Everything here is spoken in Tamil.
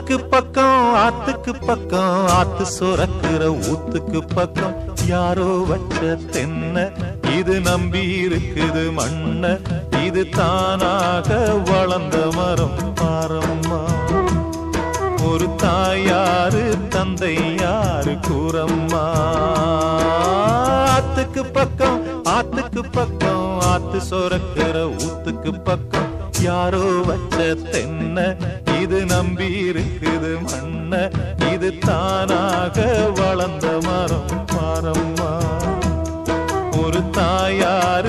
ஆத்துக்கு பக்கம் ஆத்துக்கு பக்கம் ஆத்து சுரக்கிற ஊத்துக்கு பக்கம் யாரோ வச்ச தென்ன இது நம்பி இருக்குது மண்ண இது தானாக வளர்ந்த மரம் பாரம்மா ஒரு தாயாரு தந்தை யாரு கூறம்மா ஆத்துக்கு பக்கம் ஆத்து சுரக்கிற ஊத்துக்கு பக்கம் யாரோ வச்ச தென்ன இது நம்பி இருக்குது மண்ண இது தானாக வளர்ந்த மரம் பாரம்மா ஒரு தாயார்